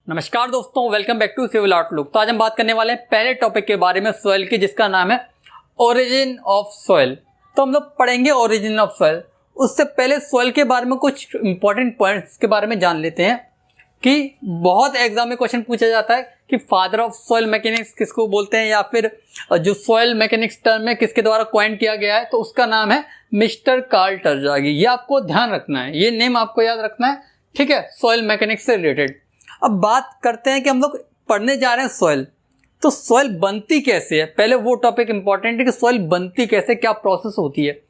नमस्कार दोस्तों, welcome back to civil outlook. तो आज हम बात करने वाले हैं पहले टॉपिक के बारे में सॉइल की, जिसका नाम है ओरिजिन ऑफ सॉइल। तो हम लोग पढ़ेंगे ओरिजिन ऑफ सॉइल। उससे पहले सॉइल के बारे में कुछ इंपॉर्टेंट पॉइंट्स के बारे में जान लेते हैं कि बहुत एग्जाम में क्वेश्चन पूछा जाता है कि फादर ऑफ सॉइल मैकेनिक्स किसको बोलते हैं, या फिर जो सॉइल मैकेनिक्स टर्म है किसके द्वारा कॉइन किया गया है। तो उसका नाम है मिस्टर कार्ल टरज़ागी। ये आपको ध्यान रखना है, ये नेम आपको याद रखना है, ठीक है, सॉइल मैकेनिक्स से रिलेटेड। अब बात करते हैं कि हम लोग पढ़ने जा रहे हैं सॉइल। तो सॉइल बनती कैसे है, पहले वो टॉपिक इंपॉर्टेंट है कि सॉइल बनती कैसे, क्या प्रोसेस होती है।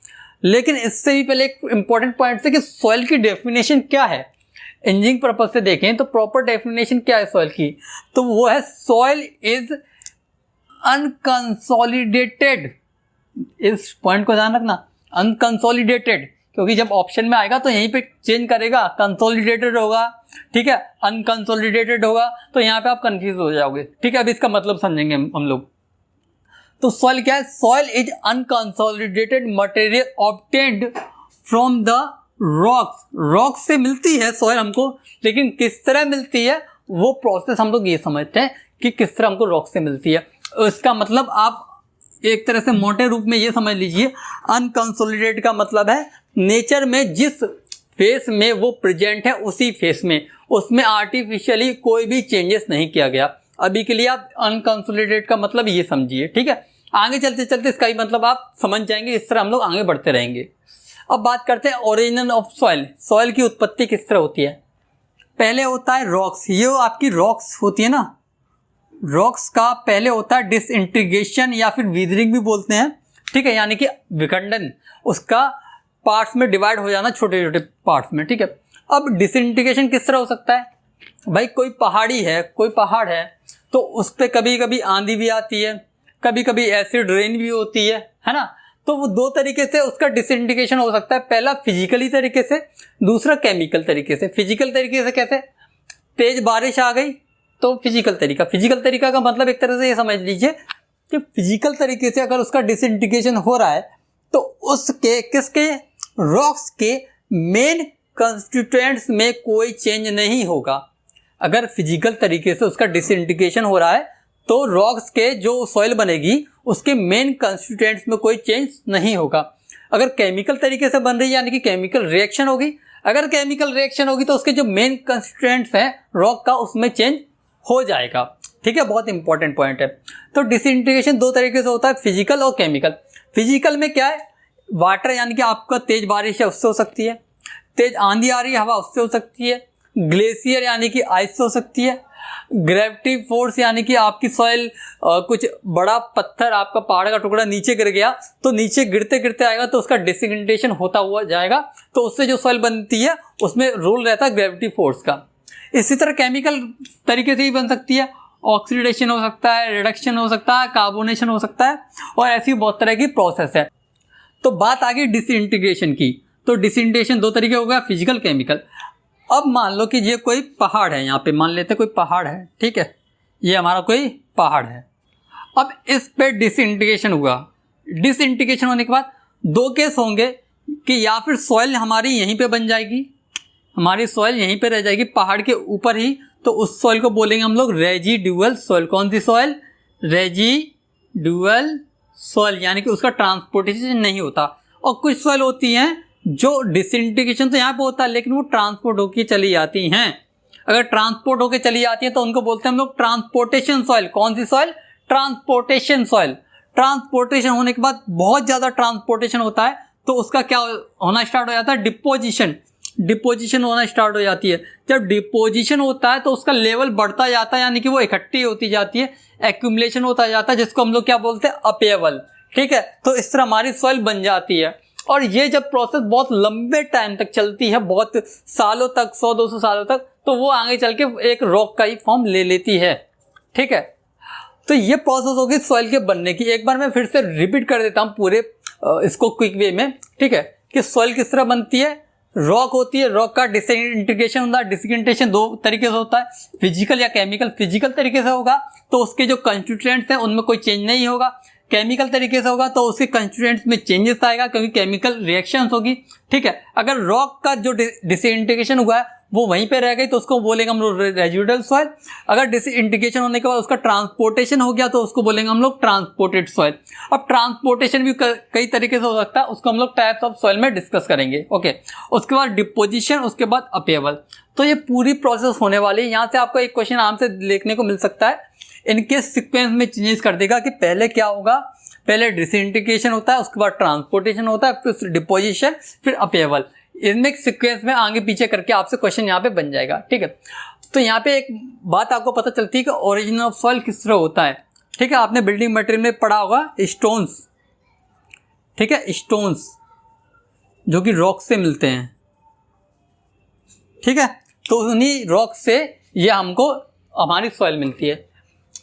लेकिन इससे भी पहले एक इंपॉर्टेंट पॉइंट है कि सॉइल की डेफिनेशन क्या है। इंजीनियरिंग पर्पज से देखें तो प्रॉपर डेफिनेशन क्या है सॉइल की, तो वो है सॉइल इज अनकंसोलिडेटेड। इस पॉइंट को ध्यान रखना, अनकंसोलिडेटेड, क्योंकि जब ऑप्शन में आएगा तो यहीं पे चेंज करेगा, कंसोलिडेटेड होगा, ठीक है, अनकंसोलिडेटेड होगा, तो यहाँ पे आप कंफ्यूज हो जाओगे, ठीक है। अब इसका मतलब समझेंगे हम लोग। तो सॉइल क्या है? Soil is unconsolidated material obtained from the rocks. Rocks से मिलती है सॉइल हमको, लेकिन किस तरह मिलती है वो प्रोसेस हम लोग ये समझते हैं कि किस तरह हमको रॉक से मिलती है। इसका मतलब आप एक तरह से मोटे रूप में ये समझ लीजिए, अनकंसोलिडेटेड का मतलब है नेचर में जिस फेस में वो प्रेजेंट है उसी फेस में, उसमें आर्टिफिशियली कोई भी चेंजेस नहीं किया गया। अभी के लिए आप अनकंसोलिडेटेड का मतलब ये समझिए, ठीक है। आगे चलते चलते इसका ही मतलब आप समझ जाएंगे, इस तरह हम लोग आगे बढ़ते रहेंगे। अब बात करते हैं ओरिजिन ऑफ सॉइल। सॉइल की उत्पत्ति किस तरह होती है? पहले होता है रॉक्स। ये आपकी रॉक्स होती है ना, रॉक्स का पहले होता है डिसइंटीग्रेशन या फिर वीदरिंग भी बोलते हैं, ठीक है, यानी कि विखंडन, उसका पार्ट्स में डिवाइड हो जाना, छोटे छोटे पार्ट्स में, ठीक है। अब डिसइंटीग्रेशन किस तरह हो सकता है? भाई कोई पहाड़ी है, कोई पहाड़ है, तो उस पर कभी कभी आंधी भी आती है, कभी कभी एसिड रेन भी होती है ना। तो वो दो तरीके से उसका डिसइंटीग्रेशन हो सकता है, पहला फिजिकली तरीके से, दूसरा केमिकल तरीके से। फिजिकल तरीके से कैसे? तेज बारिश आ गई तो फिजिकल तरीका। फिजिकल तरीका का मतलब एक तरह से ये समझ लीजिए कि फिजिकल तरीके से अगर उसका डिसइंटीग्रेशन हो रहा है तो उसके किसके, रॉक्स के मेन कंस्टिट्यूएंट्स में कोई चेंज नहीं होगा। अगर फिजिकल तरीके से उसका डिसइंटीग्रेशन हो रहा है तो रॉक्स के जो सॉइल बनेगी उसके मेन कंस्टिट्यूएंट्स में कोई चेंज नहीं होगा। अगर केमिकल तरीके से बन रही है यानी कि केमिकल रिएक्शन होगी, अगर केमिकल रिएक्शन होगी तो उसके जो मेन कंस्टिट्यूएंट्स हैं रॉक का, उसमें चेंज हो जाएगा, ठीक है। बहुत इंपॉर्टेंट पॉइंट है। तो डिसइंटीग्रेशन दो तरीके से होता है, फिजिकल और केमिकल। फिजिकल में क्या है? वाटर यानी कि आपका तेज बारिश है उससे हो सकती है, तेज आंधी आ रही है हवा उससे हो सकती है, ग्लेशियर यानी कि आइस से हो सकती है, ग्रेविटी फोर्स यानी कि आपकी सॉइल कुछ बड़ा पत्थर, आपका पहाड़ का टुकड़ा नीचे गिर गया तो नीचे गिरते गिरते आएगा तो उसका डिसइंटीग्रेशन होता हुआ जाएगा, तो उससे जो सॉइल बनती है उसमें रोल रहता है ग्रेविटी फोर्स का। इसी तरह केमिकल तरीके से ही बन सकती है, ऑक्सीडेशन हो सकता है, रिडक्शन हो सकता है, कार्बोनेशन हो सकता है, और ऐसी बहुत तरह की प्रोसेस है। तो बात आ गई डिसइंटीग्रेशन की। तो डिसइंटीग्रेशन दो तरीके हो गया, फिजिकल, केमिकल। अब मान लो कि ये कोई पहाड़ है, यहाँ पे मान लेते कोई पहाड़ है, ठीक है, ये हमारा कोई पहाड़ है। अब इस पे डिसइंटीग्रेशन हुआ। डिसइंटीग्रेशन होने के बाद दो केस होंगे कि या फिर सॉइल हमारी यहीं पे बन जाएगी, हमारी सॉइल यहीं पे रह जाएगी पहाड़ के ऊपर ही, तो उस सॉइल को बोलेंगे हम लोग रेजिडुअल सॉइल। कौन सी सॉइल? रेजिडुअल सॉइल, यानी कि उसका ट्रांसपोर्टेशन नहीं होता। और कुछ सॉइल होती हैं जो डिसइंटीग्रेशन तो यहाँ पे होता है लेकिन वो ट्रांसपोर्ट होकर चली जाती हैं। अगर ट्रांसपोर्ट होकर चली जाती है तो उनको बोलते हैं हम लोग ट्रांसपोर्टेशन सॉइल। कौन सी सॉइल? Transportation soil. ट्रांसपोर्टेशन होने के बाद बहुत ज़्यादा ट्रांसपोर्टेशन होता है तो उसका क्या होना स्टार्ट हो जाता है? डिपोजिशन। डिपोजिशन होना स्टार्ट हो जाती है। जब डिपोजिशन होता है तो उसका लेवल बढ़ता जाता है, यानी कि वो इकट्ठी होती जाती है, एक्यूमुलेशन होता जाता है, जिसको हम लोग क्या बोलते हैं? अपीवल, ठीक है। तो इस तरह हमारी सॉइल बन जाती है। और ये जब प्रोसेस बहुत लंबे टाइम तक चलती है, बहुत सालों तक, 100-200 सालों तक, तो वो आगे चल के एक रॉक का ही फॉर्म ले लेती है, ठीक है। तो ये प्रोसेस होगी सॉइल के बनने की। एक बार मैं फिर से रिपीट कर देता हूँ पूरे इसको क्विक वे में, ठीक है, कि सॉइल किस तरह बनती है। रॉक होती है, रॉक का डिसइंटीग्रेशन होता है। डिसइंटीग्रेशन दो तरीके से होता है, फिजिकल या केमिकल। फिजिकल तरीके से होगा तो उसके जो कंस्टिट्यूएंट्स हैं उनमें कोई चेंज नहीं होगा। केमिकल तरीके से होगा तो उसके कंस्टिट्यूएंट्स में चेंजेस आएगा क्योंकि केमिकल रिएक्शंस होगी, ठीक है। अगर रॉक का जो डिसइंटीग्रेशन हुआ है वो वहीं पे रह गई तो उसको बोलेंगे हम लोग रेजिडुअल सॉइल। अगर डिसइंटीग्रेशन होने के बाद उसका ट्रांसपोर्टेशन हो गया तो उसको बोलेंगे हम लोग ट्रांसपोर्टेड सॉइल। अब ट्रांसपोर्टेशन भी कई तरीके से हो सकता है, उसको हम लोग टाइप्स ऑफ सॉइल में डिस्कस करेंगे। ओके, उसके बाद डिपोजिशन, उसके बाद अपेबल। तो ये पूरी प्रोसेस होने वाली है। यहाँ से आपको एक क्वेश्चन आराम से देखने को मिल सकता है, इनके सीक्वेंस में चेंजेस कर देगा कि पहले क्या होगा, पहले डिसइंटीग्रेशन होता है, उसके बाद ट्रांसपोर्टेशन होता है, फिर डिपोजिशन, फिर अपेबल। इनमें सीक्वेंस में आगे पीछे करके आपसे क्वेश्चन यहाँ पे बन जाएगा। ठीक है, तो यहाँ पे एक बात आपको पता चलती है कि ओरिजिन ऑफ सॉइल किस तरह होता है। ठीक है, आपने बिल्डिंग मटेरियल में पढ़ा होगा स्टोन्स। ठीक है, स्टोन्स जो कि रॉक से मिलते हैं। ठीक है, तो उन्हीं रॉक से ये हमको हमारी सॉइल मिलती है।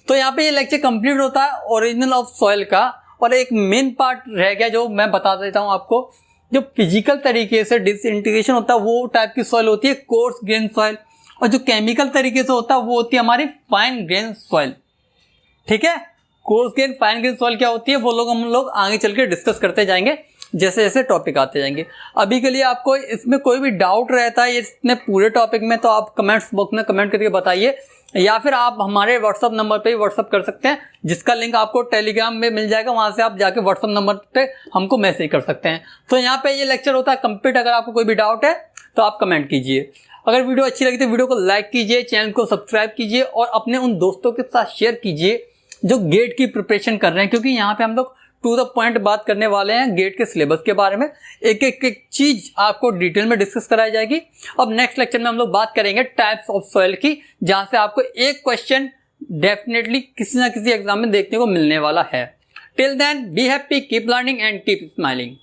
तो यहाँ पे ये लेक्चर कंप्लीट होता है ओरिजिनल ऑफ सॉइल का। और एक मेन पार्ट रह गया जो मैं बता देता हूँ आपको, जो फिजिकल तरीके से डिसइंटीग्रेशन होता है वो टाइप की सॉइल होती है कोर्स ग्रेन सॉइल, और जो केमिकल तरीके से होता है वो होती है हमारी फाइन ग्रेन सॉइल। ठीक है, coarse grain fine grain soil क्या होती है वो लोग हम लोग आगे चल के डिस्कस करते जाएंगे जैसे जैसे टॉपिक आते जाएंगे। अभी के लिए आपको इसमें कोई भी डाउट रहता है इतने पूरे टॉपिक में तो आप कमेंट्स बॉक्स में कमेंट करके बताइए, या फिर आप हमारे व्हाट्सअप नंबर पे ही व्हाट्सअप कर सकते हैं, जिसका लिंक आपको टेलीग्राम में मिल जाएगा। वहां से आप जाके व्हाट्सअप नंबर पे हमको मैसेज कर सकते हैं। तो यहाँ पे ये लेक्चर होता है कंप्लीट। अगर आपको कोई भी डाउट है तो आप कमेंट कीजिए। अगर वीडियो अच्छी लगी तो वीडियो को लाइक कीजिए, चैनल को सब्सक्राइब कीजिए और अपने उन दोस्तों के साथ शेयर कीजिए जो गेट की प्रिपरेशन कर रहे हैं, क्योंकि यहाँ पे हम लोग टू द पॉइंट बात करने वाले हैं गेट के सिलेबस के बारे में। एक एक चीज आपको डिटेल में डिस्कस कराई जाएगी। अब नेक्स्ट लेक्चर में हम लोग बात करेंगे टाइप्स ऑफ सॉइल की, जहां से आपको एक क्वेश्चन डेफिनेटली किसी ना किसी एग्जाम में देखने को मिलने वाला है। Till then be happy, keep learning and keep smiling.